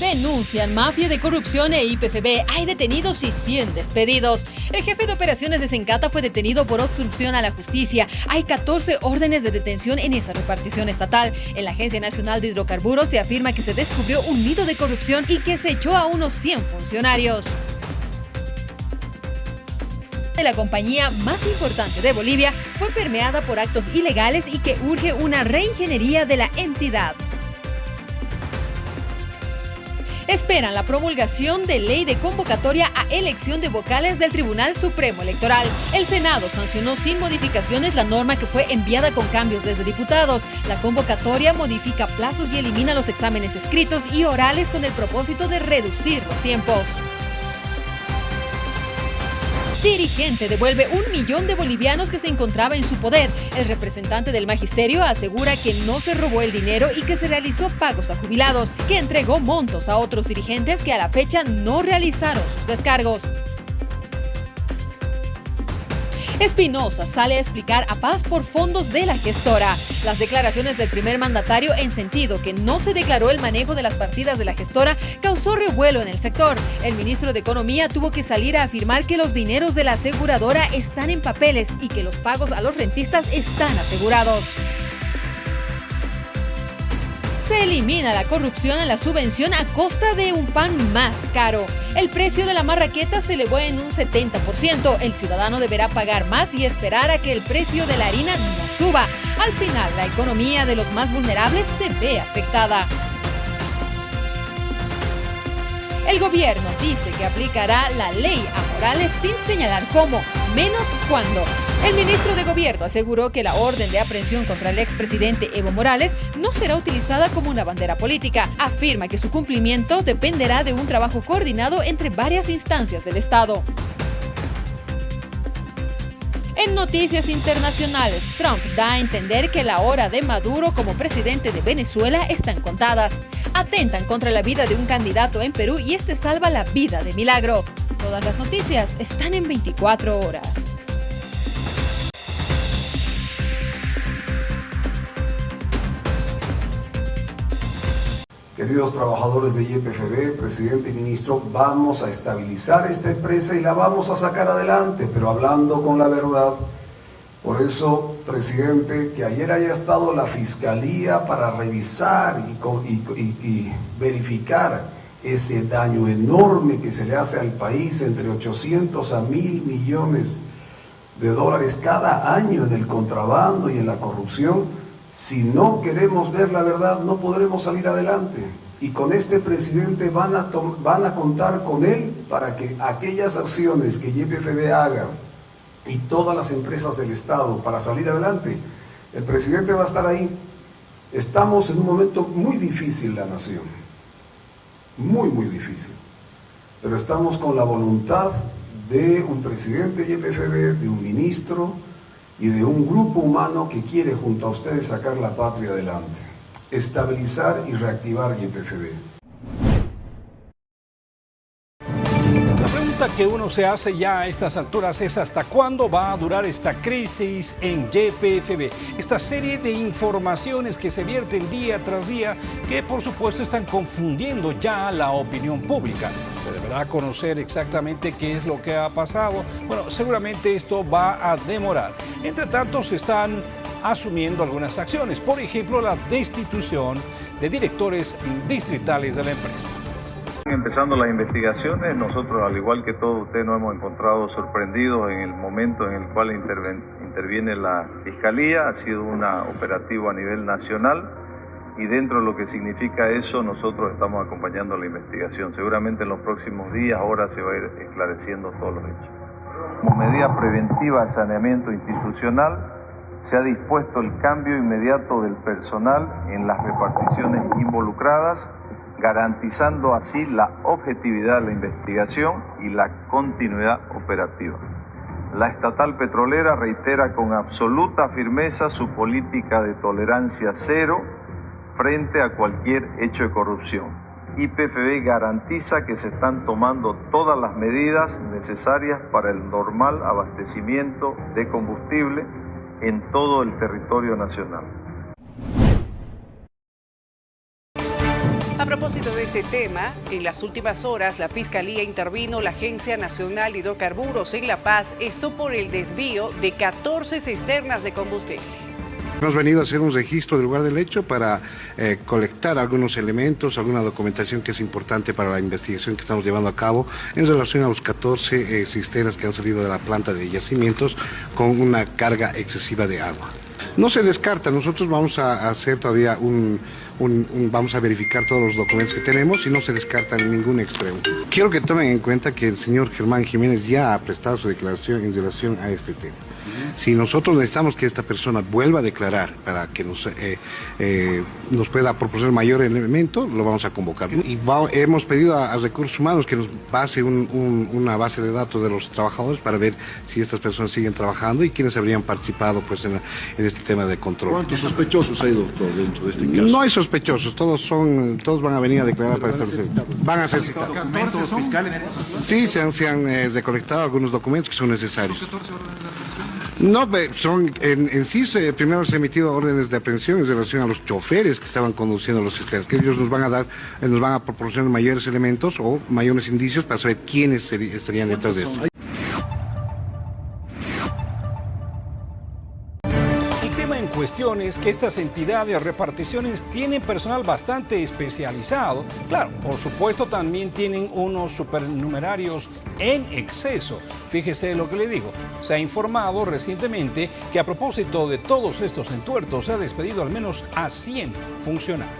Denuncian mafia de corrupción e YPFB. Hay detenidos y 100 despedidos. El jefe de operaciones de Sencata fue detenido por obstrucción a la justicia. Hay 14 órdenes de detención en esa repartición estatal. En la Agencia Nacional de Hidrocarburos se afirma que se descubrió un nido de corrupción y que se echó a unos 100 funcionarios. De la compañía más importante de Bolivia fue permeada por actos ilegales y que urge una reingeniería de la entidad. Esperan la promulgación de ley de convocatoria a elección de vocales del Tribunal Supremo Electoral. El Senado sancionó sin modificaciones la norma que fue enviada con cambios desde diputados. La convocatoria modifica plazos y elimina los exámenes escritos y orales con el propósito de reducir los tiempos. Dirigente devuelve 1 millón de bolivianos que se encontraba en su poder. El representante del magisterio asegura que no se robó el dinero y que se realizó pagos a jubilados, que entregó montos a otros dirigentes que a la fecha no realizaron sus descargos. Espinosa sale a explicar a Paz por fondos de la gestora. Las declaraciones del primer mandatario en sentido que no se declaró el manejo de las partidas de la gestora causó revuelo en el sector. El ministro de Economía tuvo que salir a afirmar que los dineros de la aseguradora están en papeles y que los pagos a los rentistas están asegurados. Se elimina la corrupción en la subvención a costa de un pan más caro. El precio de la marraqueta se elevó en un 70%. El ciudadano deberá pagar más y esperar a que el precio de la harina no suba. Al final, la economía de los más vulnerables se ve afectada. El gobierno dice que aplicará la ley a Morales sin señalar cómo, menos cuándo. El ministro de Gobierno aseguró que la orden de aprehensión contra el expresidente Evo Morales no será utilizada como una bandera política. Afirma que su cumplimiento dependerá de un trabajo coordinado entre varias instancias del Estado. En noticias internacionales, Trump da a entender que la hora de Maduro como presidente de Venezuela están contadas. Atentan contra la vida de un candidato en Perú y este salva la vida de milagro. Todas las noticias están en 24 horas. Queridos trabajadores de YPFB, presidente y ministro, vamos a estabilizar esta empresa y la vamos a sacar adelante, pero hablando con la verdad. Por eso, presidente, que ayer haya estado la Fiscalía para revisar y verificar ese daño enorme que se le hace al país, entre 800 a 1.000 millones de dólares cada año en el contrabando y en la corrupción. Si no queremos ver la verdad, no podremos salir adelante. Y con este presidente van a contar con él para que aquellas acciones que YPFB haga y todas las empresas del Estado para salir adelante, el presidente va a estar ahí. Estamos en un momento muy difícil la nación, muy difícil, pero estamos con la voluntad de un presidente de YPFB, de un ministro y de un grupo humano que quiere junto a ustedes sacar la patria adelante, estabilizar y reactivar YPFB. La pregunta que uno se hace ya a estas alturas es ¿hasta cuándo va a durar esta crisis en YPFB? Esta serie de informaciones que se vierten día tras día que por supuesto están confundiendo ya la opinión pública. Se deberá conocer exactamente qué es lo que ha pasado. Bueno, seguramente esto va a demorar. Entre tanto, se están asumiendo algunas acciones. Por ejemplo, la destitución de directores distritales de la empresa. Empezando las investigaciones, nosotros, al igual que todos ustedes, nos hemos encontrado sorprendidos en el momento en el cual interviene la Fiscalía. Ha sido un operativo a nivel nacional y dentro de lo que significa eso, nosotros estamos acompañando la investigación. Seguramente en los próximos días, horas, se va a ir esclareciendo todos los hechos. Como medida preventiva de saneamiento institucional, se ha dispuesto el cambio inmediato del personal en las reparticiones involucradas, garantizando así la objetividad de la investigación y la continuidad operativa. La estatal petrolera reitera con absoluta firmeza su política de tolerancia cero frente a cualquier hecho de corrupción. YPFB garantiza que se están tomando todas las medidas necesarias para el normal abastecimiento de combustible en todo el territorio nacional. A propósito de este tema, en las últimas horas la Fiscalía intervino la Agencia Nacional de Hidrocarburos en La Paz, esto por el desvío de 14 cisternas de combustible. Hemos venido a hacer un registro del lugar del hecho para colectar algunos elementos, alguna documentación que es importante para la investigación que estamos llevando a cabo en relación a los 14 cisternas que han salido de la planta de yacimientos con una carga excesiva de agua. No se descarta, nosotros vamos a hacer todavía vamos a verificar todos los documentos que tenemos y no se descarta en ningún extremo. Quiero que tomen en cuenta que el señor Germán Jiménez ya ha prestado su declaración en relación a este tema. Si nosotros necesitamos que esta persona vuelva a declarar para que nos pueda proporcionar mayor elemento, lo vamos a convocar. Y hemos pedido a Recursos Humanos que nos pase una base de datos de los trabajadores para ver si estas personas siguen trabajando y quiénes habrían participado pues, en este tema de control. ¿Cuántos sospechosos hay, doctor, dentro de este caso? No hay sospechosos, todos van a venir a declarar para esta Van a ser citados. ¿Documentos fiscales? Sí, se han recolectado algunos documentos que son necesarios. No, son en sí primero se han emitido órdenes de aprehensión en relación a los choferes que estaban conduciendo los cisternas, que ellos nos van a proporcionar mayores elementos o mayores indicios para saber quiénes estarían detrás de esto. Cuestión es que estas entidades, reparticiones, tienen personal bastante especializado. Claro, por supuesto también tienen unos supernumerarios en exceso. Fíjese lo que le digo. Se ha informado recientemente que a propósito de todos estos entuertos se ha despedido al menos a 100 funcionarios.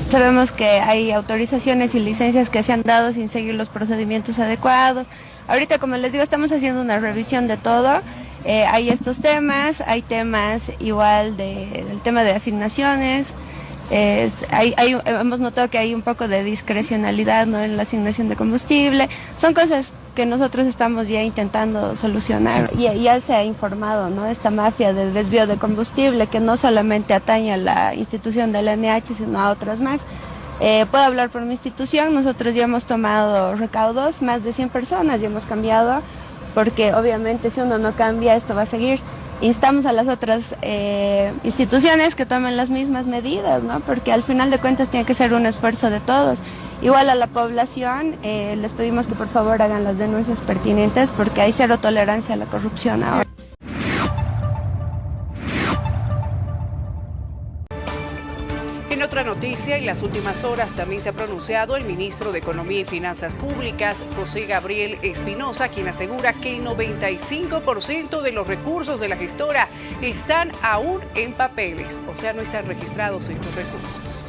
Sabemos que hay autorizaciones y licencias que se han dado sin seguir los procedimientos adecuados. Ahorita, como les digo, estamos haciendo una revisión de todo. Hay estos temas, hay temas igual del tema de asignaciones. Hemos notado que hay un poco de discrecionalidad, ¿no?, en la asignación de combustible. Son cosas que nosotros estamos ya intentando solucionar. Sí. Ya se ha informado, ¿no?, esta mafia del desvío de combustible que no solamente atañe a la institución del NH, sino a otras más. Puedo hablar por mi institución, nosotros ya hemos tomado recaudos, más de 100 personas ya hemos cambiado, porque obviamente si uno no cambia esto va a seguir. Instamos a las otras instituciones que tomen las mismas medidas, ¿no?, porque al final de cuentas tiene que ser un esfuerzo de todos. Igual a la población les pedimos que por favor hagan las denuncias pertinentes porque hay cero tolerancia a la corrupción ahora. En otra noticia, en las últimas horas también se ha pronunciado el ministro de Economía y Finanzas Públicas, José Gabriel Espinosa, quien asegura que el 95% de los recursos de la gestora están aún en papeles, o sea, no están registrados estos recursos.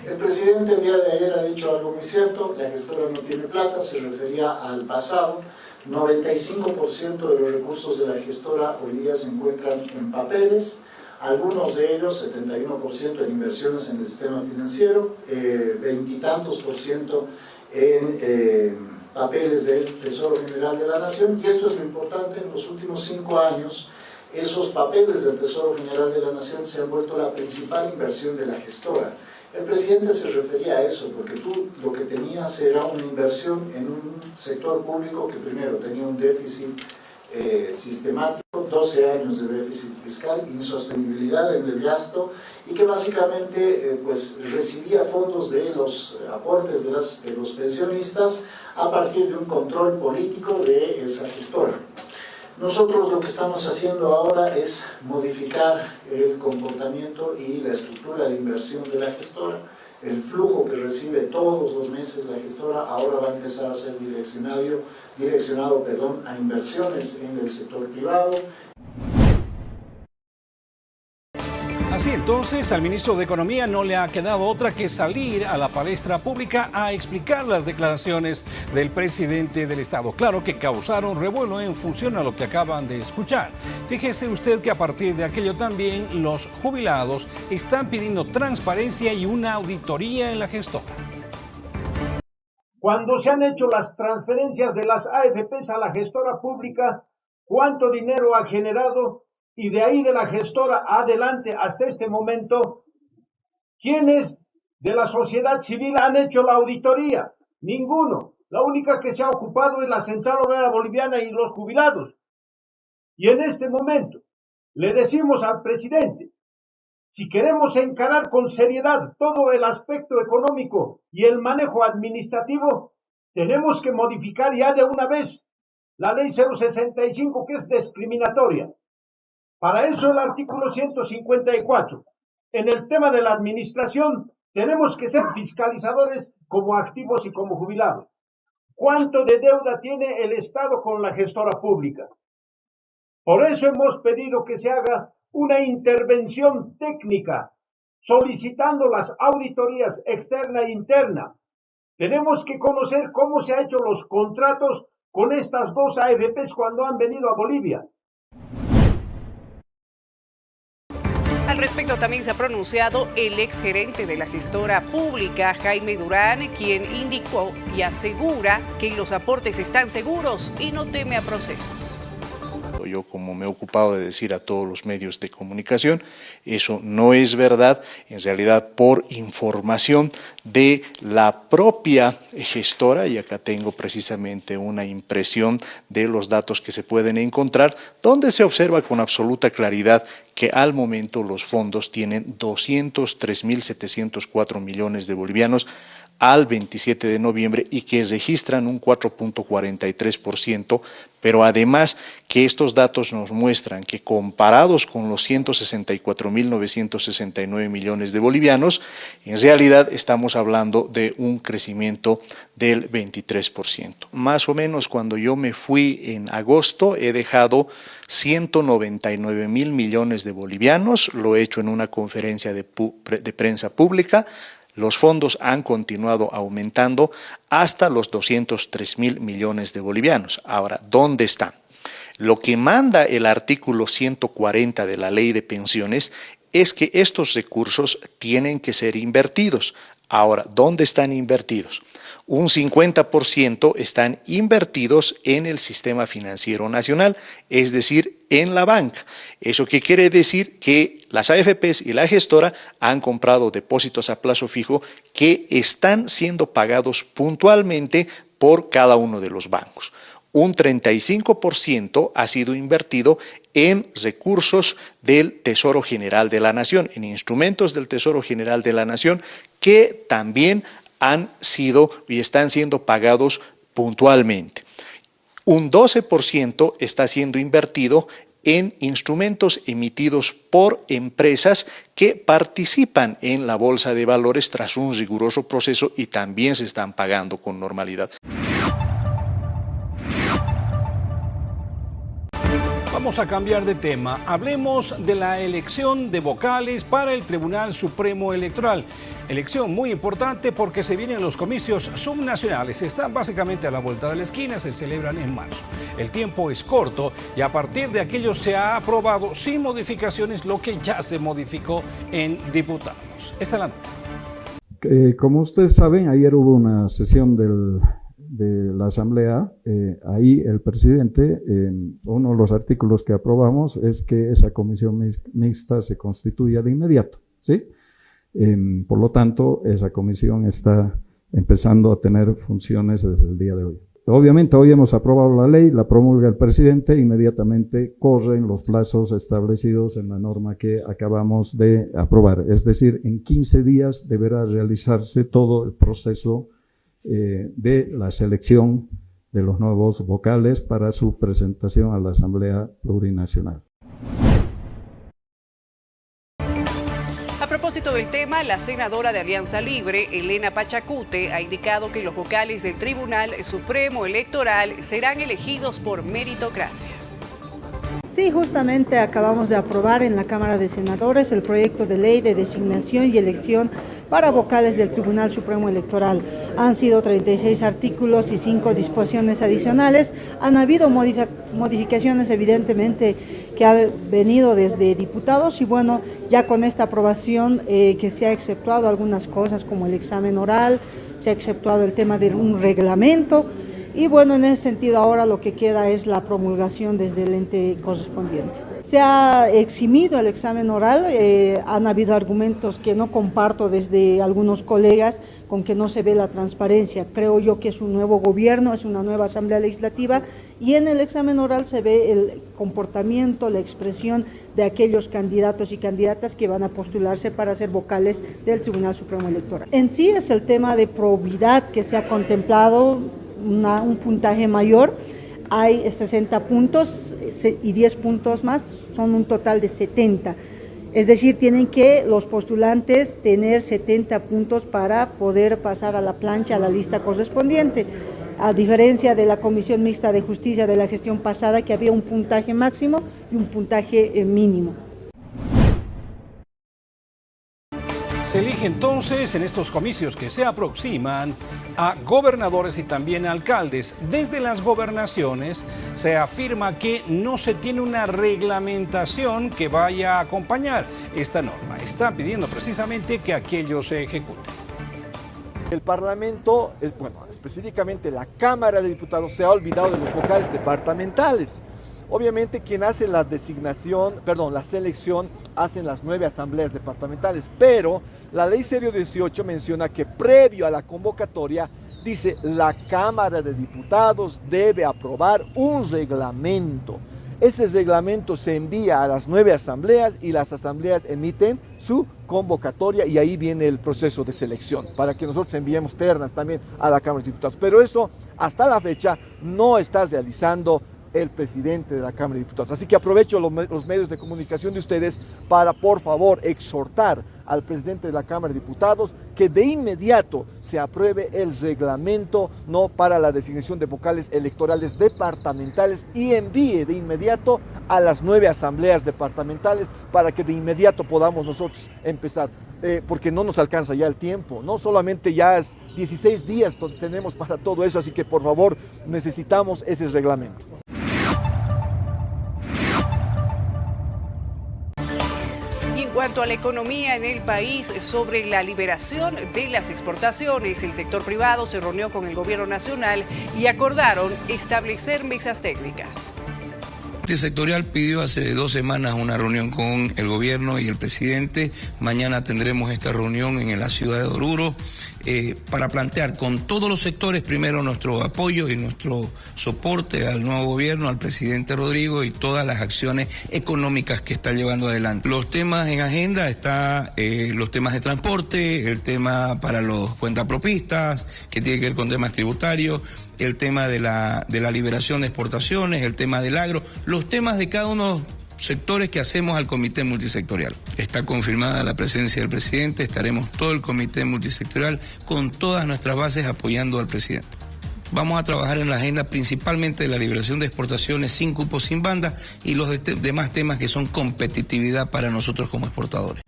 El presidente el día de ayer ha dicho algo muy cierto: la gestora no tiene plata, se refería al pasado. 95% de los recursos de la gestora hoy día se encuentran en papeles. Algunos de ellos, 71% en inversiones en el sistema financiero, 20 y tantos % en papeles del Tesoro General de la Nación. Y esto es lo importante: en los últimos 5 años, esos papeles del Tesoro General de la Nación se han vuelto la principal inversión de la gestora. El presidente se refería a eso porque tú lo que tenías era una inversión en un sector público que primero tenía un déficit sistemático, 12 años de déficit fiscal, insostenibilidad en el gasto, y que básicamente pues recibía fondos de los aportes de los pensionistas a partir de un control político de esa gestora. Nosotros lo que estamos haciendo ahora es modificar el comportamiento y la estructura de inversión de la gestora. El flujo que recibe todos los meses la gestora ahora va a empezar a ser direccionado a inversiones en el sector privado. Así entonces, al ministro de Economía no le ha quedado otra que salir a la palestra pública a explicar las declaraciones del presidente del Estado. Claro que causaron revuelo en función a lo que acaban de escuchar. Fíjese usted que a partir de aquello también los jubilados están pidiendo transparencia y una auditoría en la gestora. Cuando se han hecho las transferencias de las AFPs a la gestora pública, ¿cuánto dinero ha generado? Y de ahí de la gestora adelante hasta este momento, ¿quiénes de la sociedad civil han hecho la auditoría? Ninguno. La única que se ha ocupado es la Central Obrera Boliviana y los jubilados. Y en este momento le decimos al presidente Si queremos encarar con seriedad todo el aspecto económico y el manejo administrativo, tenemos que modificar ya de una vez la ley 065, que es discriminatoria. Para eso el artículo 154. En el tema de la administración, tenemos que ser fiscalizadores como activos y como jubilados. ¿Cuánto de deuda tiene el Estado con la gestora pública? Por eso hemos pedido que se haga una intervención técnica, solicitando las auditorías externa e interna. Tenemos que conocer cómo se han hecho los contratos con estas dos AFPs cuando han venido a Bolivia. Al respecto también se ha pronunciado el exgerente de la gestora pública, Jaime Durán, quien indicó y asegura que los aportes están seguros y no teme a procesos. Yo, como me he ocupado de decir a todos los medios de comunicación, eso no es verdad. En realidad, por información de la propia gestora, y acá tengo precisamente una impresión de los datos que se pueden encontrar, donde se observa con absoluta claridad que al momento los fondos tienen 203.704 millones de bolivianos al 27 de noviembre y que registran un 4.43%, pero además que estos datos nos muestran que comparados con los 164.969 millones de bolivianos, en realidad estamos hablando de un crecimiento del 23%. Más o menos cuando yo me fui en agosto he dejado 199.000 millones de bolivianos, lo he hecho en una conferencia de prensa pública. Los fondos han continuado aumentando hasta los 203.000 millones de bolivianos. Ahora, ¿dónde están? Lo que manda el artículo 140 de la Ley de Pensiones es que estos recursos tienen que ser invertidos. Ahora, ¿dónde están invertidos? Un 50% están invertidos en el sistema financiero nacional, es decir, en la banca. ¿Eso qué quiere decir? Que las AFPs y la gestora han comprado depósitos a plazo fijo que están siendo pagados puntualmente por cada uno de los bancos. Un 35% ha sido invertido en recursos del Tesoro General de la Nación, en instrumentos del Tesoro General de la Nación que también han sido y están siendo pagados puntualmente. Un 12% está siendo invertido en instrumentos emitidos por empresas que participan en la bolsa de valores tras un riguroso proceso y también se están pagando con normalidad. Vamos a cambiar de tema. Hablemos de la elección de vocales para el Tribunal Supremo Electoral. Elección muy importante porque se vienen los comicios subnacionales. Están básicamente a la vuelta de la esquina, se celebran en marzo. El tiempo es corto y a partir de aquello se ha aprobado sin modificaciones lo que ya se modificó en diputados. Esta es la nota. Como ustedes saben, ayer hubo una sesión de la Asamblea, ahí el presidente, uno de los artículos que aprobamos es que esa comisión mixta se constituya de inmediato, ¿sí? Por lo tanto, esa comisión está empezando a tener funciones desde el día de hoy. Obviamente hoy hemos aprobado la ley, la promulga el presidente, inmediatamente corren los plazos establecidos en la norma que acabamos de aprobar. Es decir, en 15 días deberá realizarse todo el proceso de la selección de los nuevos vocales para su presentación a la Asamblea Plurinacional. A propósito del tema, la senadora de Alianza Libre, Elena Pachacute, ha indicado que los vocales del Tribunal Supremo Electoral serán elegidos por meritocracia. Sí, justamente acabamos de aprobar en la Cámara de Senadores el proyecto de ley de designación y elección para vocales del Tribunal Supremo Electoral. Han sido 36 artículos y 5 disposiciones adicionales. Han habido modificaciones evidentemente que han venido desde diputados y bueno, ya con esta aprobación que se ha exceptuado algunas cosas como el examen oral, se ha exceptuado el tema de un reglamento. Y bueno, en ese sentido ahora lo que queda es la promulgación desde el ente correspondiente. Se ha eximido el examen oral, han habido argumentos que no comparto desde algunos colegas con que no se ve la transparencia. Creo yo que es un nuevo gobierno, es una nueva asamblea legislativa y en el examen oral se ve el comportamiento, la expresión de aquellos candidatos y candidatas que van a postularse para ser vocales del Tribunal Supremo Electoral. En sí es el tema de probidad que se ha contemplado un puntaje mayor. Hay 60 puntos y 10 puntos más, son un total de 70. Es decir, tienen que los postulantes tener 70 puntos para poder pasar a la plancha, a la lista correspondiente. A diferencia de la Comisión Mixta de Justicia de la gestión pasada, que había un puntaje máximo y un puntaje mínimo. Se elige entonces en estos comicios que se aproximan a gobernadores y también a alcaldes. Desde las gobernaciones se afirma que no se tiene una reglamentación que vaya a acompañar esta norma. Están pidiendo precisamente que aquello se ejecute. El Parlamento, bueno, específicamente la Cámara de Diputados, se ha olvidado de los vocales departamentales. Obviamente quien hace la la selección, hacen las 9 asambleas departamentales, pero la Ley Serio 18 menciona que previo a la convocatoria, dice, la Cámara de Diputados debe aprobar un reglamento. Ese reglamento se envía a las 9 asambleas y las asambleas emiten su convocatoria y ahí viene el proceso de selección para que nosotros enviemos ternas también a la Cámara de Diputados. Pero eso hasta la fecha no está realizando el presidente de la Cámara de Diputados. Así que aprovecho los medios de comunicación de ustedes para, por favor, exhortar al presidente de la Cámara de Diputados que de inmediato se apruebe el reglamento para la designación de vocales electorales departamentales y envíe de inmediato a las 9 asambleas departamentales para que de inmediato podamos nosotros empezar. Porque no nos alcanza ya el tiempo, no solamente ya es 16 días tenemos para todo eso, así que por favor necesitamos ese reglamento. En cuanto a la economía en el país, sobre la liberación de las exportaciones, el sector privado se reunió con el gobierno nacional y acordaron establecer mesas técnicas. El sectorial pidió hace 2 semanas una reunión con el gobierno y el presidente. Mañana tendremos esta reunión en la ciudad de Oruro para plantear con todos los sectores primero nuestro apoyo y nuestro soporte al nuevo gobierno, al presidente Rodrigo y todas las acciones económicas que está llevando adelante. Los temas en agenda están los temas de transporte, el tema para los cuentapropistas, que tiene que ver con temas tributarios, el tema de la liberación de exportaciones, el tema del agro, los temas de cada uno de los sectores que hacemos al comité multisectorial. Está confirmada la presencia del presidente, estaremos todo el comité multisectorial con todas nuestras bases apoyando al presidente. Vamos a trabajar en la agenda principalmente de la liberación de exportaciones sin cupo, sin banda y los demás temas que son competitividad para nosotros como exportadores.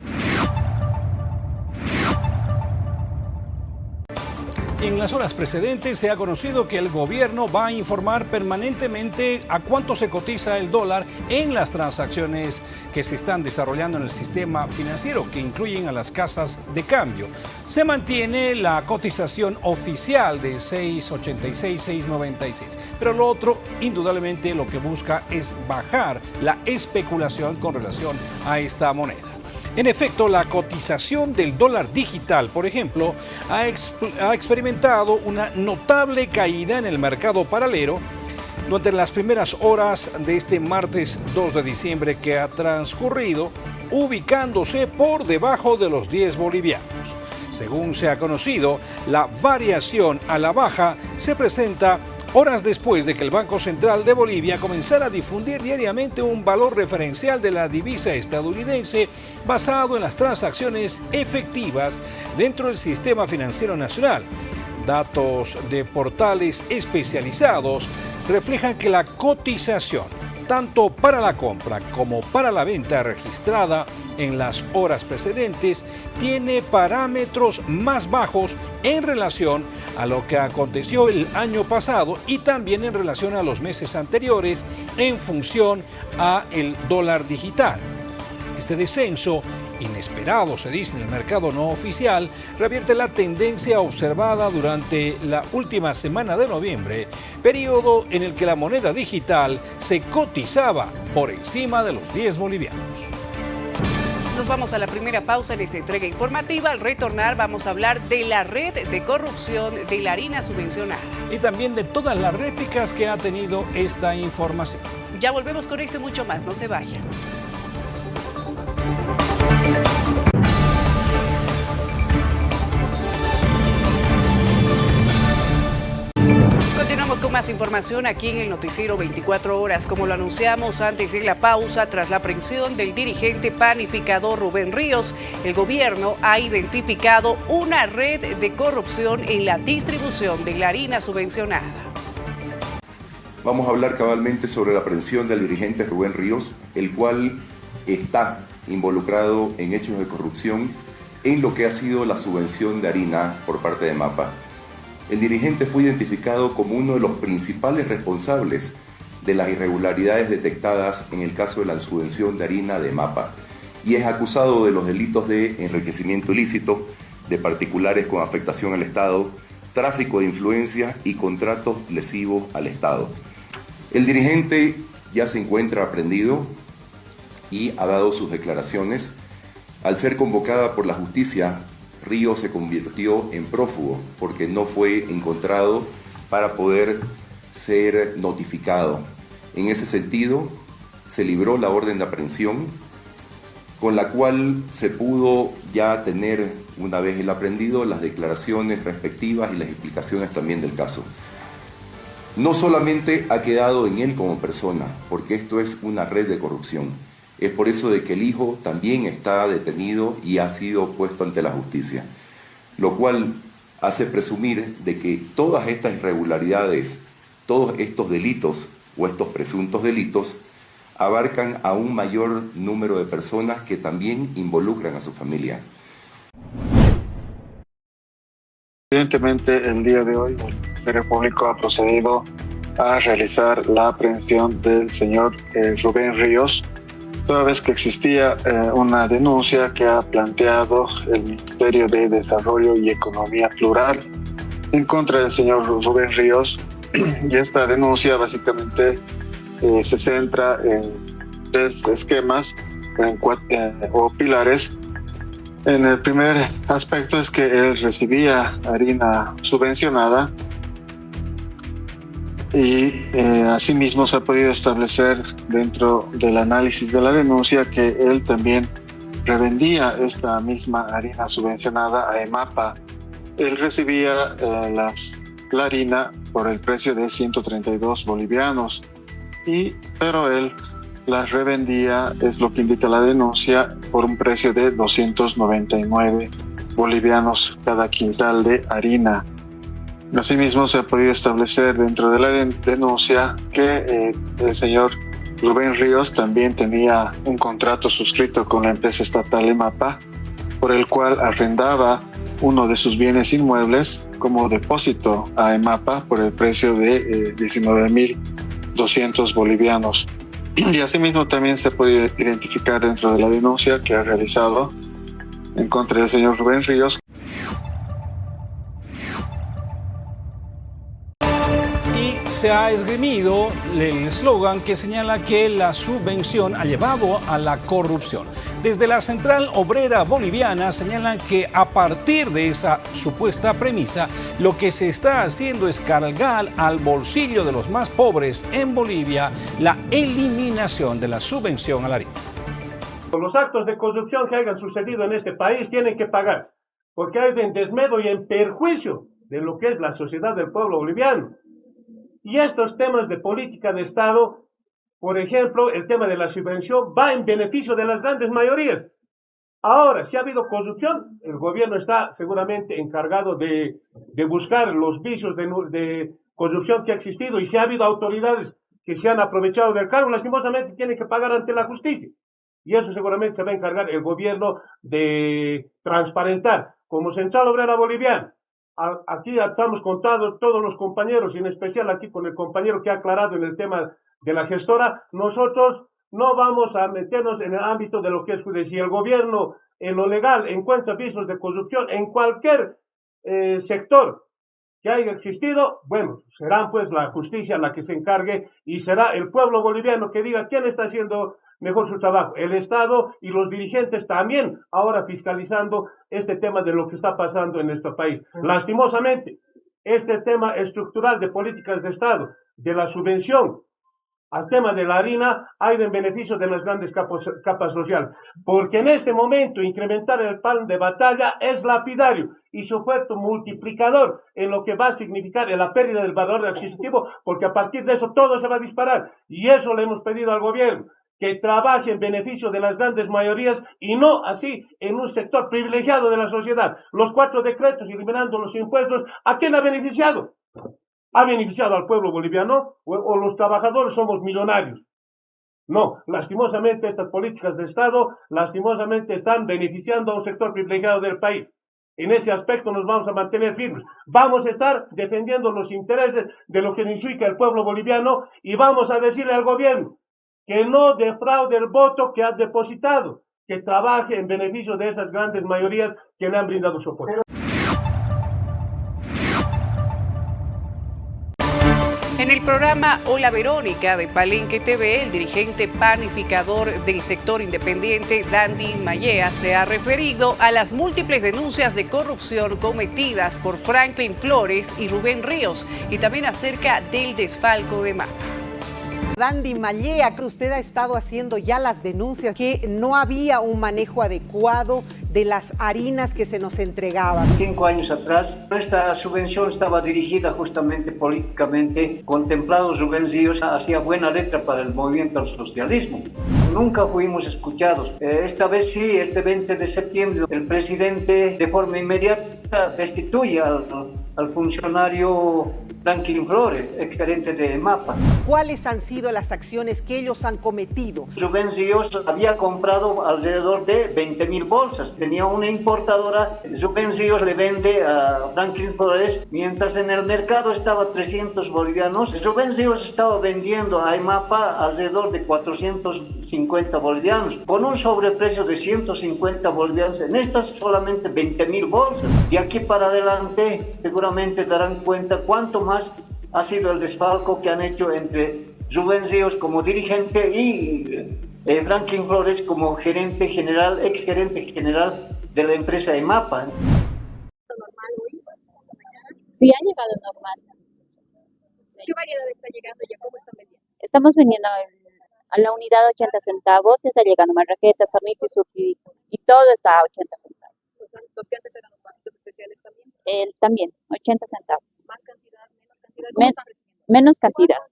En las horas precedentes se ha conocido que el gobierno va a informar permanentemente a cuánto se cotiza el dólar en las transacciones que se están desarrollando en el sistema financiero, que incluyen a las casas de cambio. Se mantiene la cotización oficial de 6.86, 6.96, pero lo otro, indudablemente, lo que busca es bajar la especulación con relación a esta moneda. En efecto, la cotización del dólar digital, por ejemplo, ha experimentado una notable caída en el mercado paralelo durante las primeras horas de este martes 2 de diciembre que ha transcurrido, ubicándose por debajo de los 10 bolivianos. Según se ha conocido, la variación a la baja se presenta horas después de que el Banco Central de Bolivia comenzara a difundir diariamente un valor referencial de la divisa estadounidense basado en las transacciones efectivas dentro del sistema financiero nacional. Datos de portales especializados reflejan que la cotización, tanto para la compra como para la venta registrada en las horas precedentes, tiene parámetros más bajos en relación a lo que aconteció el año pasado y también en relación a los meses anteriores en función a el dólar digital. Este descenso inesperado, se dice en el mercado no oficial, revierte la tendencia observada durante la última semana de noviembre, periodo en el que la moneda digital se cotizaba por encima de los 10 bolivianos. Nos vamos a la primera pausa en esta entrega informativa. Al retornar vamos a hablar de la red de corrupción de la harina subvencionada. y también de todas las réplicas que ha tenido esta información. Ya volvemos con esto y mucho más, no se vayan. Continuamos con más información aquí en el Noticiero 24 Horas. Como lo anunciamos antes de la pausa, tras la aprehensión del dirigente panificador Rubén Ríos, el gobierno ha identificado una red de corrupción en la distribución de la harina subvencionada. Vamos a hablar cabalmente sobre la aprehensión del dirigente Rubén Ríos, el cual está involucrado en hechos de corrupción en lo que ha sido la subvención de harina por parte de MAPA. El dirigente fue identificado como uno de los principales responsables de las irregularidades detectadas en el caso de la subvención de harina de MAPA y es acusado de los delitos de enriquecimiento ilícito de particulares con afectación al Estado, tráfico de influencias y contratos lesivos al Estado. El dirigente ya se encuentra aprehendido y ha dado sus declaraciones. Al ser convocada por la justicia, Ríos se convirtió en prófugo porque no fue encontrado para poder ser notificado. En ese sentido, se libró la orden de aprehensión, con la cual se pudo ya tener, una vez el aprehendido, las declaraciones respectivas y las explicaciones también del caso. No solamente ha quedado en él como persona, porque esto es una red de corrupción. Es por eso de que el hijo también está detenido y ha sido puesto ante la justicia, lo cual hace presumir de que todas estas irregularidades, todos estos delitos o estos presuntos delitos abarcan a un mayor número de personas que también involucran a su familia. Evidentemente, el día de hoy el Ministerio Público ha procedido a realizar la aprehensión del señor Rubén Ríos, toda vez que existía una denuncia que ha planteado el Ministerio de Desarrollo y Economía Plural en contra del señor Rubén Ríos, y esta denuncia básicamente se centra en tres esquemas o pilares. En el primer aspecto es que él recibía harina subvencionada y asimismo se ha podido establecer dentro del análisis de la denuncia que él también revendía esta misma harina subvencionada a EMAPA. Él recibía la harina por el precio de 132 bolivianos, pero él las revendía, es lo que indica la denuncia, por un precio de 299 bolivianos cada quintal de harina. Asimismo, se ha podido establecer dentro de la denuncia que el señor Rubén Ríos también tenía un contrato suscrito con la empresa estatal EMAPA, por el cual arrendaba uno de sus bienes inmuebles como depósito a EMAPA por el precio de 19.200 bolivianos. Y asimismo también se ha podido identificar dentro de la denuncia que ha realizado en contra del señor Rubén Ríos. Se ha esgrimido el eslogan que señala que la subvención ha llevado a la corrupción. Desde la Central Obrera Boliviana señalan que a partir de esa supuesta premisa, lo que se está haciendo es cargar al bolsillo de los más pobres en Bolivia la eliminación de la subvención a la harina. Los actos de corrupción que hayan sucedido en este país tienen que pagarse, porque hay en desmedro y en perjuicio de lo que es la sociedad del pueblo boliviano. Y estos temas de política de Estado, por ejemplo, el tema de la subvención va en beneficio de las grandes mayorías. Ahora, si ha habido corrupción, el gobierno está seguramente encargado de buscar los vicios de corrupción que ha existido, y si ha habido autoridades que se han aprovechado del cargo, lastimosamente tienen que pagar ante la justicia. Y eso seguramente se va a encargar el gobierno de transparentar. Como Central Obrera Boliviana, aquí estamos contados todos los compañeros, y en especial aquí con el compañero que ha aclarado en el tema de la gestora, nosotros no vamos a meternos en el ámbito de lo que es judicial. Si el gobierno en lo legal encuentra vicios de corrupción en cualquier sector que haya existido, bueno, será pues la justicia la que se encargue, y será el pueblo boliviano que diga quién está haciendo mejor su trabajo. El Estado y los dirigentes también ahora fiscalizando este tema de lo que está pasando en nuestro país. Lastimosamente, este tema estructural de políticas de Estado, de la subvención al tema de la harina, ha ido en beneficio de las grandes capas sociales. Porque en este momento incrementar el pan de batalla es lapidario y su efecto multiplicador en lo que va a significar en la pérdida del valor adquisitivo, porque a partir de eso todo se va a disparar. Y eso le hemos pedido al gobierno, que trabaje en beneficio de las grandes mayorías y no así en un sector privilegiado de la sociedad. Los 4 decretos eliminando los impuestos, ¿a quién ha beneficiado? ¿Ha beneficiado al pueblo boliviano o los trabajadores somos millonarios? No, lastimosamente estas políticas de Estado, lastimosamente están beneficiando a un sector privilegiado del país. En ese aspecto nos vamos a mantener firmes. Vamos a estar defendiendo los intereses de lo que significa el pueblo boliviano y vamos a decirle al gobierno que no defraude el voto que ha depositado, que trabaje en beneficio de esas grandes mayorías que le han brindado soporte. En el programa Hola Verónica de Palenque TV, el dirigente panificador del sector independiente, Dandy Mallea, se ha referido a las múltiples denuncias de corrupción cometidas por Franklin Flores y Rubén Ríos y también acerca del desfalco de MAPA. Dandy Mallea, que usted ha estado haciendo ya las denuncias que no había un manejo adecuado de las harinas que se nos entregaban. 5 años atrás, esta subvención estaba dirigida justamente políticamente, contemplados Rubén Ríos, hacía buena letra para el movimiento al socialismo. Nunca fuimos escuchados. Esta vez sí, este 20 de septiembre, el presidente de forma inmediata destituye al funcionario Franklin Flores, exgerente de MAPA. ¿Cuáles han sido las acciones que ellos han cometido? Rubén Ríos había comprado alrededor de 20.000 bolsas. Tenía una importadora, Rubén Ríos le vende a Franklin Flores, mientras en el mercado estaba 300 bolivianos. Rubén Ríos estaba vendiendo a MAPA alrededor de 450 bolivianos, con un sobreprecio de 150 bolivianos. En estas solamente 20.000 bolsas. De aquí para adelante seguramente darán cuenta cuánto más ha sido el desfalco que han hecho entre Rubén Ríos como dirigente y Franklin Flores como gerente general, ex gerente general de la empresa EMAPA. Sí, ha llegado normal. ¿Qué variedad está llegando y cómo están vendiendo? Estamos vendiendo a la unidad 80 centavos, está llegando marraqueta, sarnito y surtidito. Y todo está a 80 centavos. ¿Los que antes eran los vasitos especiales también? También, 80 centavos. ¿Más cantidad, menos cantidad? ¿Cómo están recibiendo? Menos cantidad.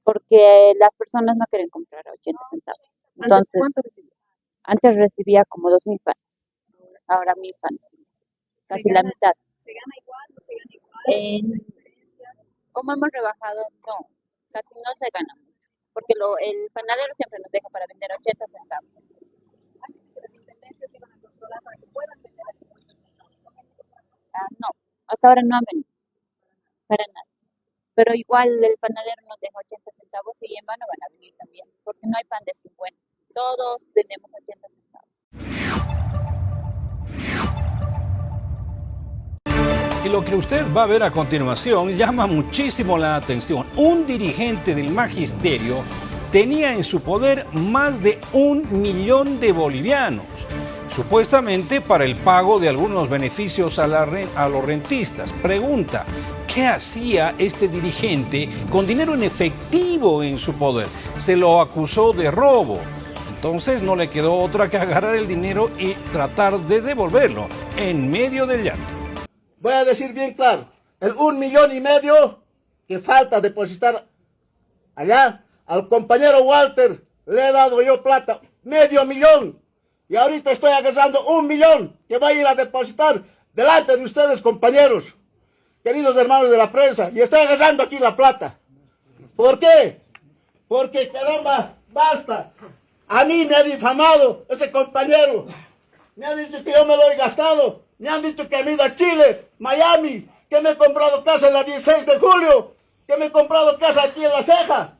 Porque las personas no quieren comprar a 80 centavos. Entonces, ¿cuánto recibía? Antes recibía como 2.000 panes. Ahora 1.000 panes. Casi la mitad. ¿Se gana igual? ¿No se gana igual? Como hemos rebajado, no. Casi no se gana mucho. Porque el panadero siempre nos deja para vender 80 centavos. ¿Las intendencias iban a controlar para que puedan vender a 50 centavos? No, hasta ahora no han venido. Para nada. Pero igual el panadero nos deja 80 centavos y en vano van a venir también, porque no hay pan de 50. Todos vendemos 80 centavos. Y lo que usted va a ver a continuación llama muchísimo la atención. Un dirigente del magisterio tenía en su poder más de 1 millón de bolivianos, supuestamente para el pago de algunos beneficios a los rentistas. Pregunta, ¿qué hacía este dirigente con dinero en efectivo en su poder? Se lo acusó de robo. Entonces no le quedó otra que agarrar el dinero y tratar de devolverlo en medio del llanto. Voy a decir bien claro, el 1,5 millones que falta depositar allá, al compañero Walter le he dado yo plata, $500,000. Y ahorita estoy agarrando 1 millón que va a ir a depositar delante de ustedes, compañeros, queridos hermanos de la prensa, y estoy agarrando aquí la plata. ¿Por qué? Porque, caramba, basta. A mí me ha difamado ese compañero. Me han dicho que yo me lo he gastado. Me han dicho que me he ido a Chile, Miami, que me he comprado casa en la 16 de julio, que me he comprado casa aquí en La Ceja.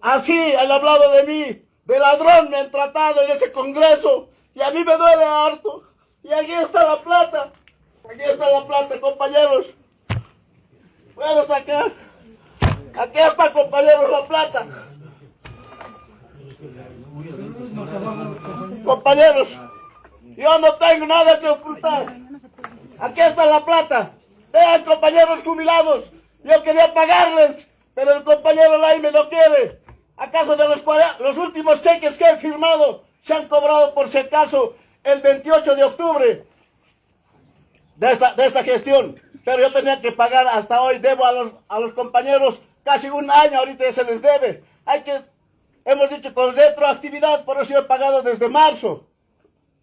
Así han hablado de mí. De ladrón me han tratado en ese congreso. Y a mí me duele harto. Y aquí está la plata. Aquí está la plata, compañeros. ¿Puedo sacar? Aquí está, compañeros, la plata. Compañeros, yo no tengo nada que ocultar. Aquí está la plata. Vean, compañeros jubilados, yo quería pagarles, pero el compañero Laime no quiere. ¿Acaso de los últimos cheques que he firmado se han cobrado por si acaso el 28 de octubre de esta gestión? Pero yo tenía que pagar hasta hoy, debo a los compañeros casi un año, ahorita ya se les debe. Hemos dicho con retroactividad, por eso yo he pagado desde marzo.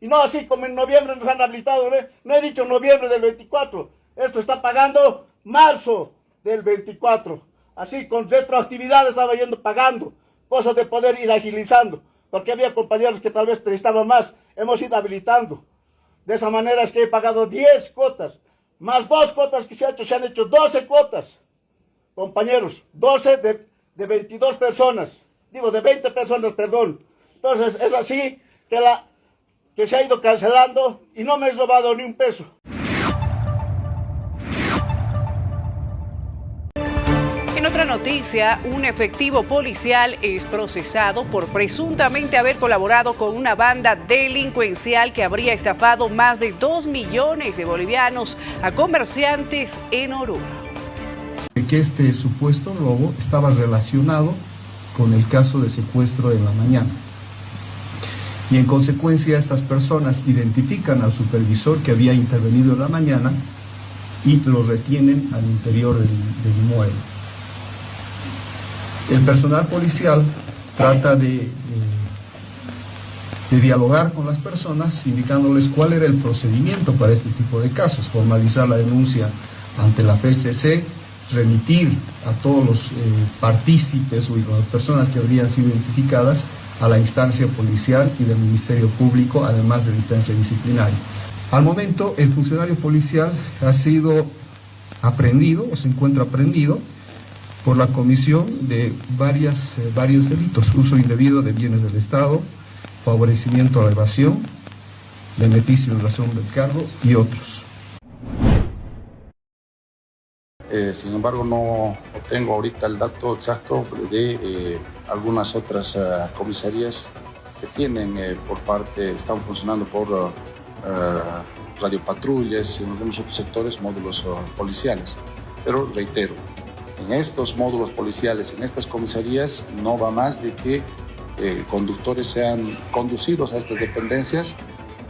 Y no así como en noviembre nos han habilitado, ¿no? No he dicho noviembre del 24. Esto está pagando marzo del 24. Así con retroactividad estaba yendo pagando. Cosas de poder ir agilizando. Porque había compañeros que tal vez necesitaban más. Hemos ido habilitando. De esa manera es que he pagado 10 cuotas. Más 2 cuotas que se han hecho 12 cuotas. Compañeros, 12 de 22 personas. Digo, de 20 personas, perdón. Entonces es así que se ha ido cancelando y no me he robado ni un peso. En otra noticia, un efectivo policial es procesado por presuntamente haber colaborado con una banda delincuencial que habría estafado más de 2 millones de bolivianos a comerciantes en Oruro. Que este supuesto robo estaba relacionado con el caso de secuestro en la mañana. Y en consecuencia estas personas identifican al supervisor que había intervenido en la mañana y lo retienen al interior del inmueble. El personal policial trata de dialogar con las personas, indicándoles cuál era el procedimiento para este tipo de casos, formalizar la denuncia ante la FECC, remitir a todos los partícipes o las personas que habrían sido identificadas a la instancia policial y del Ministerio Público, además de la instancia disciplinaria. Al momento, el funcionario policial ha sido aprehendido o se encuentra aprehendido por la comisión de varios delitos: uso indebido de bienes del Estado, favorecimiento a la evasión, beneficio en razón del cargo y otros. Sin embargo, no tengo ahorita el dato exacto de algunas otras comisarías que tienen están funcionando por radiopatrullas y en algunos otros sectores módulos policiales. Pero reitero, en estos módulos policiales, en estas comisarías, no va más de que conductores sean conducidos a estas dependencias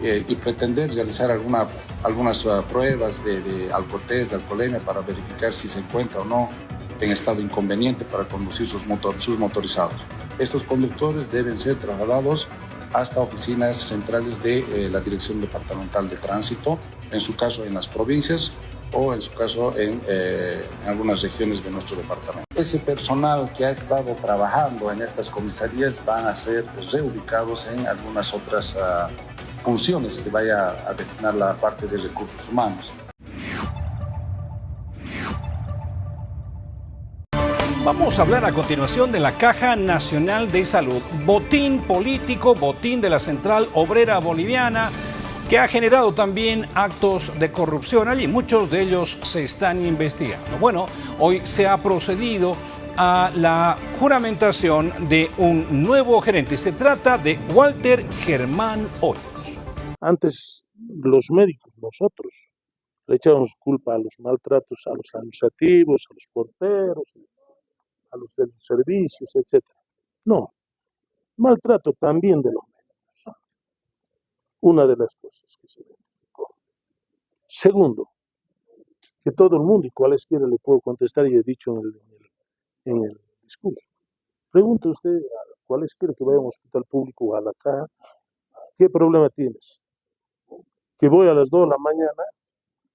y pretender realizar algunas pruebas de alcotest, de alcoholemia, para verificar si se encuentra o no en estado inconveniente para conducir sus motorizados. Estos conductores deben ser trasladados hasta oficinas centrales de la Dirección Departamental de Tránsito, en su caso en las provincias o en su caso en algunas regiones de nuestro departamento. Ese personal que ha estado trabajando en estas comisarías van a ser reubicados en algunas otras funciones que vaya a destinar la parte de recursos humanos. Vamos a hablar a continuación de la Caja Nacional de Salud. Botín político, botín de la Central Obrera Boliviana, que ha generado también actos de corrupción allí. Muchos de ellos se están investigando. Bueno, hoy se ha procedido a la juramentación de un nuevo gerente. Se trata de Walter Germán Hoyos. Antes los médicos, nosotros, le echábamos culpa a los maltratos a los administrativos, a los porteros, a los de los servicios, etc. No, maltrato también de los médicos. Una de las cosas que se identificó. Segundo, que todo el mundo, y cualesquiera le puedo contestar, y he dicho en el discurso. Pregunte usted a cualesquiera que vaya a un hospital público o a la caja, ¿qué problema tienes? Que voy a las 2 de la mañana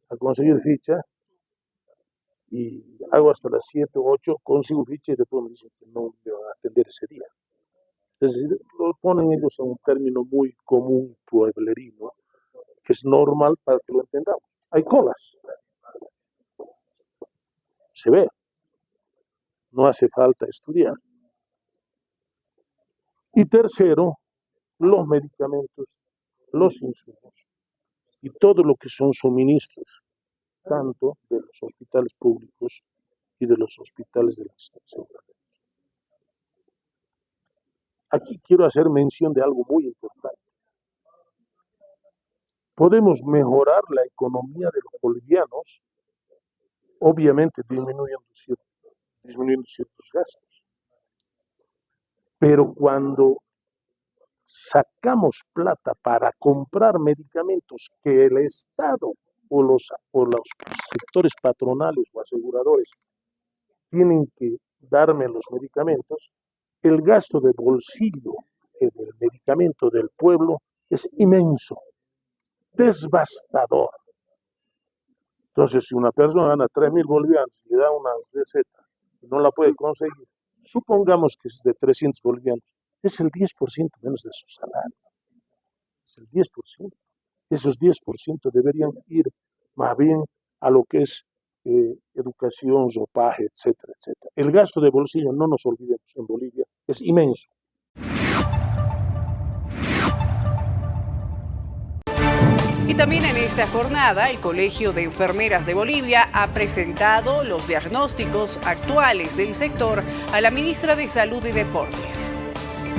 a conseguir ficha y hago hasta las 7 o 8, consigo ficha y después me dicen que no me van a atender ese día. Es decir, lo ponen ellos en un término muy común pueblerino, que es normal para que lo entendamos. Hay colas. Se ve. No hace falta estudiar. Y tercero, los medicamentos, los insumos y todo lo que son suministros, tanto de los hospitales públicos y de los hospitales de las aseguradoras. Aquí quiero hacer mención de algo muy importante. Podemos mejorar la economía de los bolivianos obviamente disminuyendo ciertos gastos. Pero cuando sacamos plata para comprar medicamentos que el Estado o los sectores patronales o aseguradores tienen que darme los medicamentos, el gasto de bolsillo del medicamento del pueblo es inmenso, devastador. Entonces, si una persona gana 3.000 bolivianos y le da una receta y no la puede conseguir, supongamos que es de 300 bolivianos, es el 10% menos de su salario. Es el 10%. Esos 10% deberían ir más bien a lo que es educación, ropaje, etcétera, etcétera. El gasto de bolsillo, no nos olvidemos, en Bolivia es inmenso. Y también en esta jornada, el Colegio de Enfermeras de Bolivia ha presentado los diagnósticos actuales del sector a la ministra de Salud y Deportes.